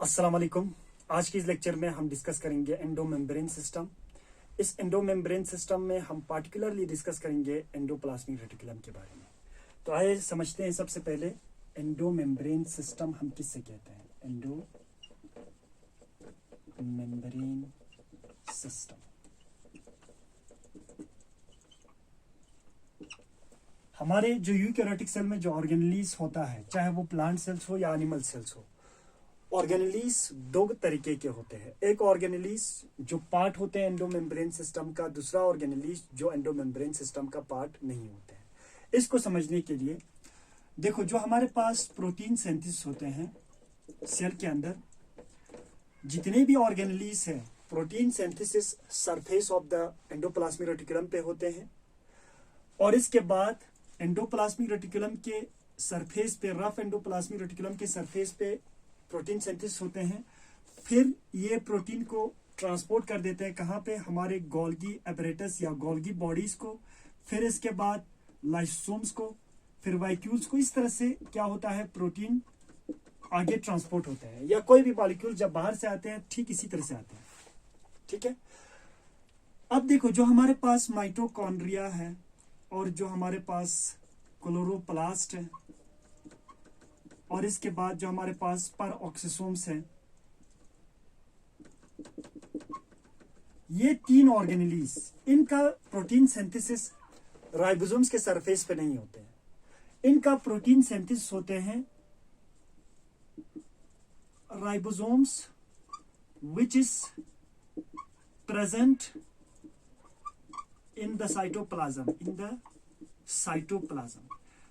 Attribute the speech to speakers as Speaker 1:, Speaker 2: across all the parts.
Speaker 1: अस्सलाम वालेकुम। आज की इस लेक्चर में हम डिस्कस करेंगे एंडोमेम्ब्रेन सिस्टम। इस एंडोमेम्ब्रेन सिस्टम में हम पार्टिकुलरली डिस्कस करेंगे एंडोप्लाज्मिक रेटिकुलम के बारे में। तो आइए समझते हैं सबसे पहले एंडोमेम्ब्रेन सिस्टम हम किससे कहते हैं। एंडोमेम्ब्रेन सिस्टम हमारे जो यूकैरियोटिक सेल में जो ऑर्गेनेलीज होता है, चाहे वो प्लांट सेल्स हो या एनिमल सेल्स हो, ऑर्गेनेलीज दो तरीके के होते हैं। एक ऑर्गेनेलीज जो पार्ट होते हैं एंडोमेम्ब्रेन सिस्टम का, दूसरा ऑर्गेनेलीज जो एंडोमेम्ब्रेन सिस्टम का पार्ट नहीं होते हैं। इसको समझने के लिए देखो, जो हमारे पास प्रोटीन सिंथेसिस होते हैं सेल के अंदर, जितने भी ऑर्गेनेलीज हैं, protein synthesis surface of the endoplasmic reticulum पे होते हैं और इसके बाद एंडोप्लाज्मिक रेटिकुलम के सरफेस पे, रफ एंडोप्लाज्मिक रेटिकुलम के सरफेस पे प्रोटीन सिंथेसिस होते हैं। फिर ये प्रोटीन को ट्रांसपोर्ट कर देते हैं कहाँ पे, हमारे गोल्गी एपरेटस या गोल्गी बॉडीज को, फिर इसके बाद लाइसोसोम्स को, फिर वाइक्यूल्स को। इस तरह से क्या होता है, प्रोटीन आगे ट्रांसपोर्ट होता है, या कोई भी मॉलिक्यूल जब बाहर से आते हैं ठीक इसी तरह से आते हैं। ठीक है, अब देखो, जो हमारे पास माइटोकॉन्ड्रिया है और जो हमारे पास क्लोरोप्लास्ट है और इसके बाद जो हमारे पास परऑक्सीसोम्स है, ये तीन ऑर्गेनेलीज, इनका प्रोटीन सिंथेसिस राइबोसोम्स के सरफेस पे नहीं होते हैं। इनका प्रोटीन सिंथेसिस होते हैं ribosomes which is present in the cytoplasm.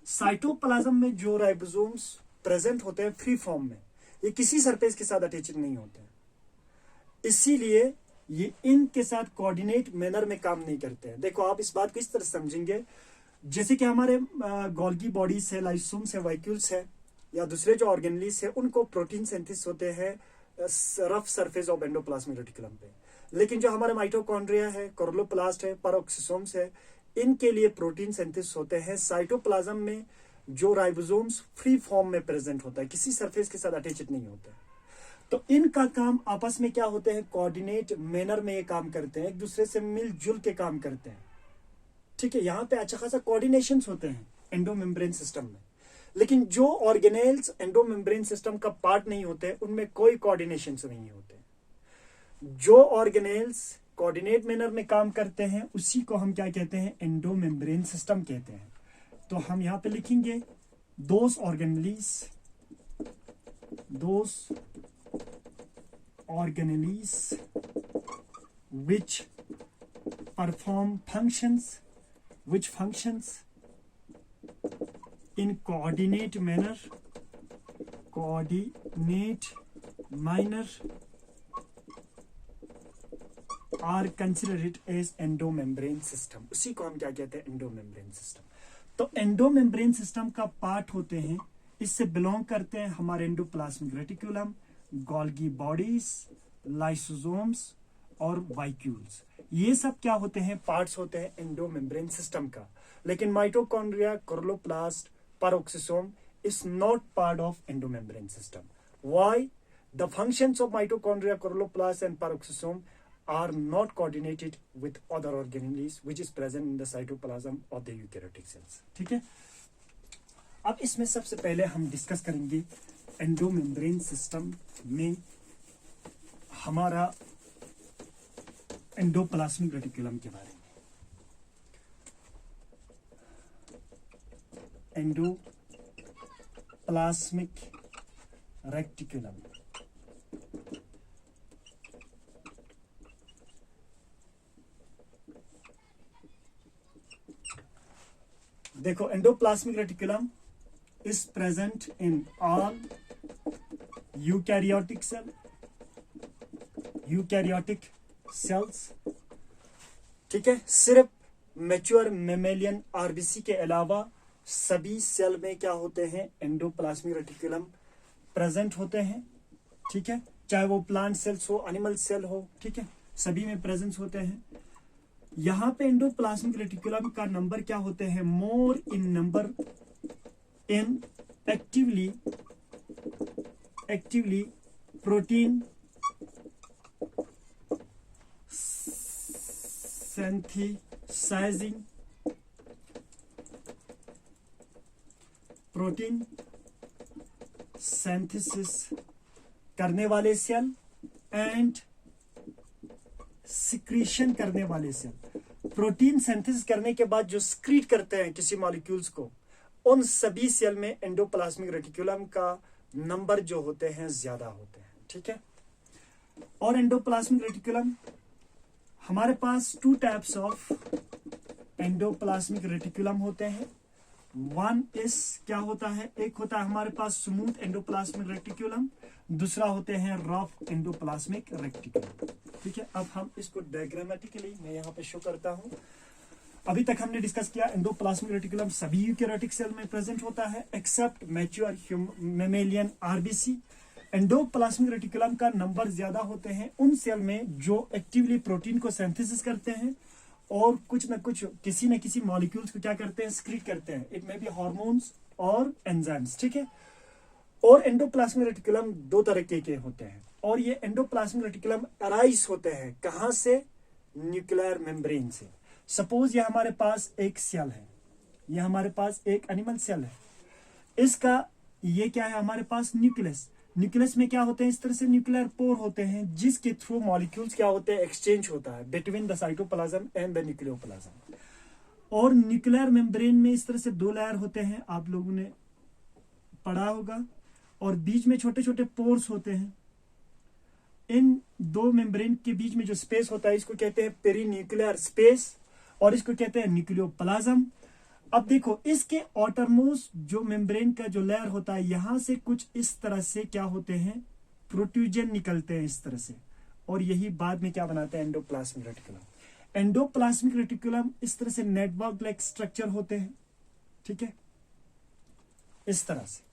Speaker 1: Cytoplasm में जो राइबोसोम्स प्रेजेंट होते हैं फ्री फॉर्म में, ये किसी सरफेस के साथ अटैच नहीं होते हैं, इसीलिए ये इनके साथ कोऑर्डिनेट मैनर में काम नहीं करते हैं। देखो, आप इस बात को इस तरह समझेंगे जैसे कि हमारे गोल्गी बॉडीज है, लाइसोसोम्स है, वाइक्यूल्स है या दूसरे जो ऑर्गेनेलीज है, उनको प्रोटीन सिंथेसिस होते हैं rough surface of endoplasmic reticulum पे। लेकिन जो हमारे माइटोकॉन्ड्रिया है, क्लोरोप्लास्ट है, परऑक्सीसोम्स है, इनके लिए प्रोटीन सिंथेसिस होते हैं साइटोप्लाज्म में, जो राइबोसोम्स फ्री फॉर्म में प्रेजेंट होता है, किसी सरफेस के साथ अटैच्ड नहीं होता है। तो इनका काम आपस में क्या होते हैं, कोऑर्डिनेट मैनर में ये काम करते हैं, एक दूसरे से मिलजुल के काम करते हैं। ठीक है, यहाँ पे अच्छा खासा कोऑर्डिनेशन होते हैं एंडोमेम्ब्रेन सिस्टम में। लेकिन जो ऑर्गेनेल्स एंडोमेम्ब्रेन सिस्टम का पार्ट नहीं होते, उनमें कोई कोऑर्डिनेशन नहीं होते। जो ऑर्गेनेल्स कोऑर्डिनेट मैनर में काम करते हैं उसी को हम क्या कहते हैं, एंडोमेम्ब्रेन सिस्टम कहते हैं। तो हम यहां पे लिखेंगे दोस organelles which perform functions in coordinate manner are considered as endomembrane system। उसी को हम क्या कहते हैं, एंडोमेम्ब्रेन सिस्टम। तो एंडोमेम्ब्रेन सिस्टम का पार्ट होते हैं, इससे बिलोंग करते हैं हमारे endoplasmic reticulum, Golgi bodies, lysosomes और वाइक्यूल्स। ये सब क्या होते हैं, पार्ट्स होते हैं एंडोमेम्ब्रेन सिस्टम का। लेकिन mitochondria, chloroplast, peroxisome is not part of endomembrane system. Why? The functions of mitochondria, chloroplast and peroxisome are not coordinated with other organelles which is present in the cytoplasm of the eukaryotic cells। ठीक है, अब इसमें सबसे पहले हम discuss करेंगे endomembrane system में हमारा एंडोप्लाज्मिक रेटिकुलम के बारे में। एंडोप्लाज्मिक रेटिकुलम देखो, endoplasmic reticulum is present in all eukaryotic cells. ठीक है, सिर्फ मैच्योर मेमेलियन आरबीसी के अलावा सभी सेल में क्या होते हैं, एंडोप्लाज्मिक रेटिकुलम प्रेजेंट होते हैं। ठीक है, चाहे वो प्लांट सेल्स हो, एनिमल सेल हो, ठीक है, सभी में प्रेजेंस होते हैं। यहां पे एंडोप्लाज्मिक रेटिकुलम का नंबर क्या होते हैं, more in number in actively protein synthesizing, protein synthesis करने वाले सेल एंड सिक्रीशन करने वाले सेल। प्रोटीन सिंथेसिस करने के बाद जो सिक्रीट करते हैं किसी मॉलिक्यूल्स को, उन सभी सेल में एंडोप्लाज्मिक रेटिकुलम का नंबर जो होते हैं ज्यादा होते हैं, ठीक है। और एंडोप्लाज्मिक रेटिकुलम हमारे पास 2 टाइप्स ऑफ एंडोप्लाज्मिक रेटिकुलम होते हैं। वन इज क्या होता है, एक होता है हमारे पास स्मूथ एंडोप्लाज्मिक रेटिकुलम, दूसरा होते हैं रफ एंडोप्लाज्मिक रेटिकुलम, ठीक है। अब हम इसको डायग्रामेटिकली मैं यहाँ पे शो करता हूँ। अभी तक हमने डिस्कस किया एंडोप्लाज्मिक रेटिकुलम सभी यूकेरियोटिक सेल में प्रेजेंट होता है except mature mammalian RBC. Endoplasmic reticulum का नंबर ज्यादा होते हैं उन सेल में जो एक्टिवली प्रोटीन को सिंथेसिस करते हैं और कुछ न कुछ किसी न किसी मॉलिक्यूल्स को क्या करते हैं, सिक्रीट करते हैं। इट मे बी हार्मोन्स और एंजाइम्स, ठीक है। और एंडोप्लाज्मिक रेटिकुलम 2 तरीके के होते हैं और ये एंडोप्लाज्मिक रेटिकुलम अराइज होते हैं कहां से, न्यूक्लियर मेम्ब्रेन से। सपोज ये हमारे पास एक सेल है, ये हमारे पास एक एनिमल सेल है, इसका ये क्या है हमारे पास न्यूक्लियस। न्यूक्लियस में क्या होते हैं, इस तरह से न्यूक्लियर पोर होते हैं जिसके थ्रू मॉलिक्यूल्स क्या होते हैं, एक्सचेंज होता है between the cytoplasm and the nucleoplasm. और न्यूक्लियर मेम्ब्रेन में इस तरह से 2 लेयर होते हैं, आप लोगों ने पढ़ा होगा, और बीच में छोटे छोटे पोर्स होते हैं। इन 2 मेम्ब्रेन के बीच में जो स्पेस होता है इसको कहते हैं पेरीन्यूक्लियर स्पेस और इसको कहते हैं न्यूक्लियोप्लाज्म। अब देखो इसके आउटरमोस्ट जो मेम्ब्रेन का जो लेयर होता है यहां से कुछ इस तरह से क्या होते हैं, प्रोट्रूजन निकलते हैं इस तरह से, और यही बाद में क्या बनाते हैं, एंडोप्लाज्मिक रेटिकुलम। एंडोप्लाज्मिक रेटिकुलम इस तरह से नेटवर्क लाइक स्ट्रक्चर होते हैं, ठीक है, इस तरह से।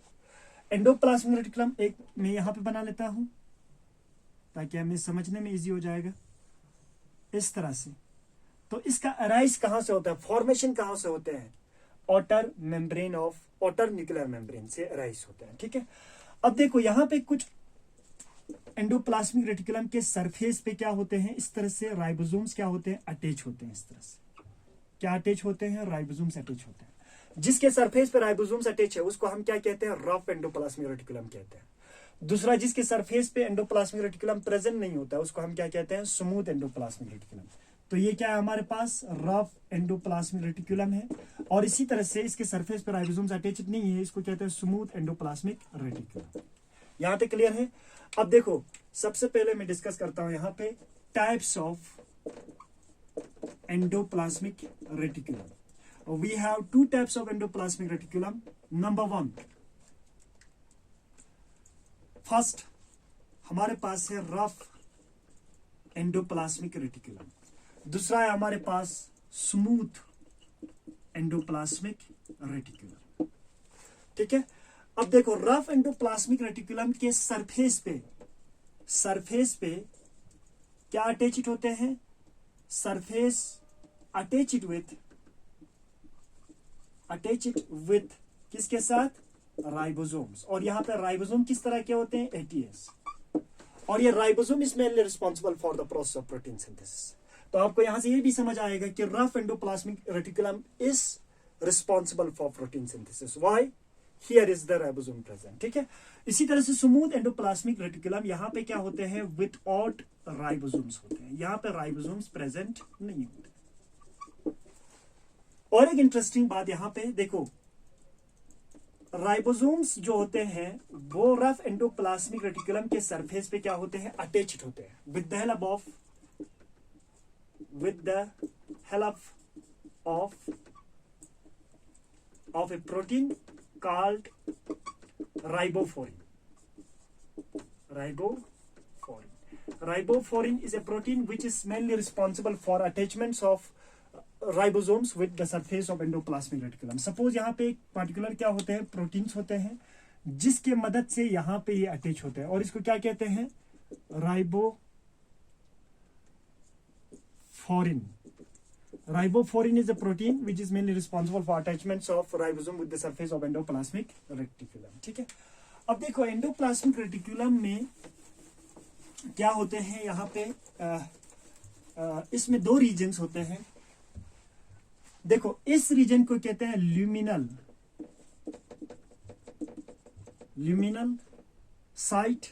Speaker 1: एंडोप्लाज्मिक रेटिकुलम एक मैं यहां पे बना लेता हूं ताकि हमें समझने में इजी हो जाएगा, इस तरह से। तो इसका अराइज कहां से होता है, फॉर्मेशन कहां से होते हैं, outer membrane of outer nuclear membrane से अराइज होते हैं, ठीक है। अब देखो यहां पे कुछ एंडोप्लाज्मिक रेटिकुलम के सरफेस पे क्या होते हैं, इस तरह से राइबोसोम्स क्या होते हैं, अटैच होते हैं। इस तरह से क्या अटैच होते हैं, राइबोसोम्स अटैच होते हैं। जिसके सरफेस पे राइबोसोम्स अटैच है उसको हम क्या कहते हैं, रफ एंडोप्लाज्मिक रेटिकुलम कहते हैं। दूसरा जिसके सरफेस पे एंडोप्लाज्मिक रेटिकुलम प्रेजेंट नहीं होता है उसको हम क्या कहते हैं, स्मूथ एंडोप्लाज्मिक रेटिकुलम। तो ये क्या है हमारे पास, रफ एंडोप्लाज्मिक रेटिकुलम है। और इसी तरह से इसके सरफेस पर राइबोसोम्स अटैच्ड नहीं है, इसको कहते हैं स्मूथ एंडोप्लाज्मिक रेटिकुलम। यहां तक क्लियर है। अब देखो सबसे पहले मैं डिस्कस करता हूं यहां पे types of endoplasmic reticulum. We have 2 types of endoplasmic reticulum. Number 1, first हमारे पास है रफ एंडोप्लाज्मिक रेटिकुलम, दूसरा है हमारे पास स्मूथ एंडोप्लाज्मिक रेटिकुलम, ठीक है। अब देखो रफ एंडोप्लाज्मिक रेटिकुलम के सरफेस पे क्या अटैच्ड होते हैं, सरफेस अटैच्ड विथ किसके साथ, राइबोसोम्स। और यहां पे राइबोसोम किस तरह के होते हैं, एटीएस। और ये ribosome is mainly responsible for the process of protein synthesis. तो आपको यहां से ये भी समझ आएगा कि rough endoplasmic reticulum is responsible for protein synthesis. Why, here is the ribosome present, ठीक है। इसी तरह से स्मूथ एंडोप्लाज्मिक रेटिकुलम यहां पे क्या होते हैं, विदाउट राइबोसोम्स होते हैं, यहां पे राइबोसोम्स प्रेजेंट नहीं होते। और एक इंटरेस्टिंग बात यहां पे देखो, राइबोसोम्स जो होते हैं वो रफ एंडोप्लाज्मिक रेटिकुलम के सरफेस पे क्या होते हैं, अटैच्ड होते हैं with the help of a protein called riboforin. Riboforin is a protein which is mainly responsible for attachments of ribosomes with the surface of endoplasmic reticulum. Suppose यहाँ पे एक particular क्या होते हैं, प्रोटीन्स होते हैं जिसके मदद से यहाँ पे ये अटैच होते हैं और इसको क्या कहते हैं, riboforin. Riboforin is a protein which is mainly responsible for attachments of ribosome with the surface of endoplasmic reticulum, ठीक है। अब देखो एंडोप्लाज्मिक रेटिकुलम में क्या होते हैं यहाँ पे इसमें दो रीजन्स होते हैं। देखो, इस रीजन को कहते हैं ल्यूमिनल साइट,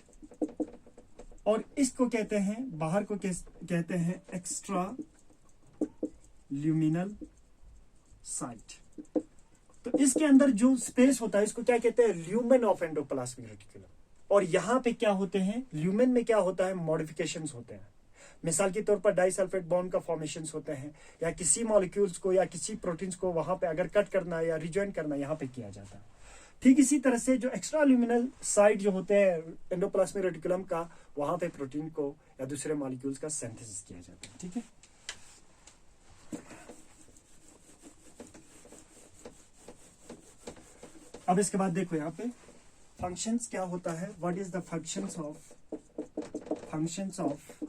Speaker 1: और इसको कहते हैं, बाहर को कहते हैं एक्स्ट्रा ल्यूमिनल साइट। तो इसके अंदर जो स्पेस होता है इसको क्या कहते हैं, ल्यूमेन ऑफ एंडोप्लाज्मिक रेटिकुलम। और यहां पे क्या होते हैं, ल्यूमेन में क्या होता है, मॉडिफिकेशंस होते हैं। मिसाल के तौर पर डाइसल्फाइड बॉन्ड का फॉर्मेशंस होते हैं, या किसी मॉलिक्यूल्स को या किसी प्रोटीन्स को वहां पे अगर कट करना है या रिजॉइन करना है, यहां पे किया जाता है। ठीक इसी तरह से जो एक्स्ट्रा ल्यूमिनल साइट जो होते हैं एंडोप्लाज्मिक रेटिकुलम का, वहां पे प्रोटीन को या दूसरे मॉलिक्यूल्स का सिंथेसिस किया जाता है। ठीक है, अब इसके बाद देखो यहाँ पे फंक्शंस क्या होता है, what is the functions of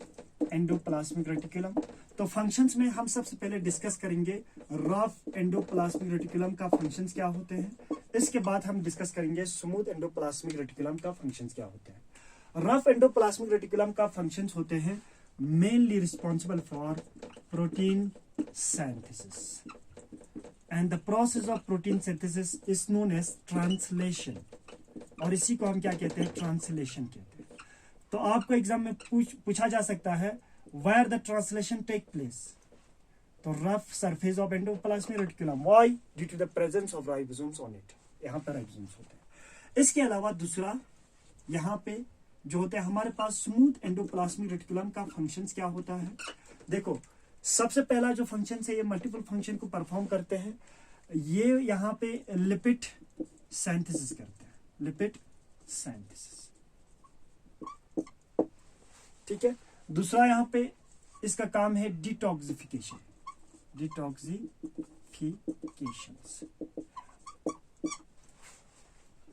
Speaker 1: endoplasmic reticulum. तो फंक्शंस में हम सबसे पहले डिस्कस करेंगे रफ एंडोप्लाज्मिक रेटिकुलम का फंक्शंस क्या होते हैं। इसके बाद हम डिस्कस करेंगे स्मूथ एंडोप्लाज्मिक रेटिकुलम का फंक्शंस क्या होते हैं। रफ एंडोप्लाज्मिक रेटिकुलम का फंक्शंस होते हैं mainly responsible for protein synthesis, and the process of protein synthesis is known as translation, और इसी को हम क्या कहते हैं, ट्रांसलेशन कहते हैं। तो आपको एग्जाम में पूछा जा सकता है where the translation take place. तो rough surface of endoplasmic reticulum, why, due to the presence of ribosomes on it, यहाँ पर राइबोसोम्स होते हैं। इसके अलावा दूसरा यहाँ पे जो होते हैं हमारे पास स्मूथ एंडोप्लाज्मिक रेटिकुलम का फंक्शंस क्या होता है। देखो, सबसे पहला जो फंक्शन है, ये मल्टीपल फंक्शन को परफॉर्म करते हैं। ये यहाँ पे लिपिड सिंथेसिस करते हैं, लिपिड सिंथेसिस। ठीक है, दूसरा यहाँ पे इसका काम है detoxification.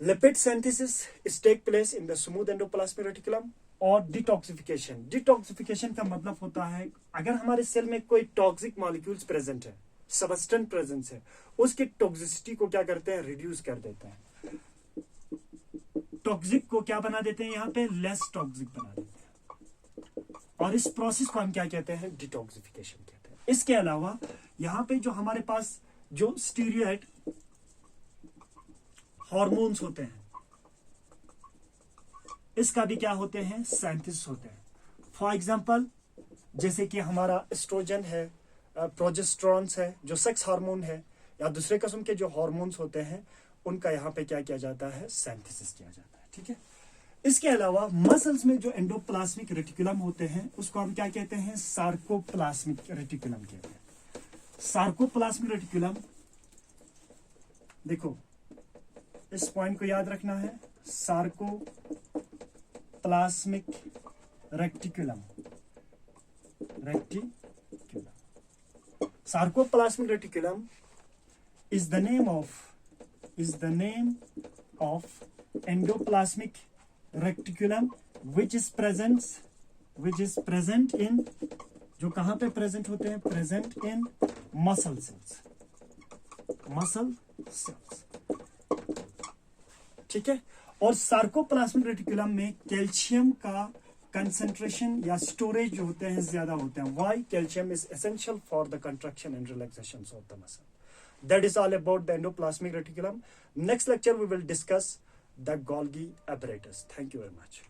Speaker 1: Lipid synthesis is take place in the smooth endoplasmic reticulum. और डिटॉक्सिफिकेशन का मतलब होता है अगर हमारे सेल में कोई टॉक्सिक मॉलिक्यूल्स प्रेजेंट है, सबस्टेंस प्रेजेंस है, उसकी टॉक्सिसिटी को क्या करते हैं, रिड्यूस कर देते हैं। टॉक्सिक को क्या बना देते हैं, यहाँ पे लेस टॉक्सिक बना देते हैं, और इस प्रोसेस को हम क्या कहते हैं, डिटॉक्सिफिकेशन कहते हैं। इसके अलावा यहाँ पे जो हमारे पास जो स्टीरॉयड हार्मोन्स होते हैं, इसका भी क्या होते हैं, सिंथेसिस होते हैं। फॉर एग्जांपल, जैसे कि हमारा एस्ट्रोजन है, प्रोजेस्टेरॉन्स है, जो सेक्स हार्मोन है, या दूसरे किस्म के जो हार्मोन्स होते हैं, उनका यहाँ पे क्या किया जाता है, सिंथेसिस किया जाता है। ठीक है, इसके अलावा मसल्स में जो एंडोप्लाज्मिक रेटिकुलम होते हैं, उसको हम क्या कहते हैं, सार्कोप्लाज्मिक रेटिकुलम कहते हैं। सार्कोप्लाज्मिक रेटिकुलम, देखो इस पॉइंट को याद रखना है, sarcoplasmic reticulum. Sarcoplasmic reticulum is the name of endoplasmic reticulum which is present in, जो कहां पे प्रेजेंट होते हैं, प्रेजेंट इन मसल सेल्स। ठीक है, और सार्कोप्लाज्मिक रेटिकुलम में कैल्शियम का कंसंट्रेशन या स्टोरेज जो होते हैं ज्यादा होते हैं। Why? Calcium is essential for the construction and relaxation of the muscle. That is all about the endoplasmic reticulum. Next lecture we will discuss the Golgi apparatus. Thank you very much.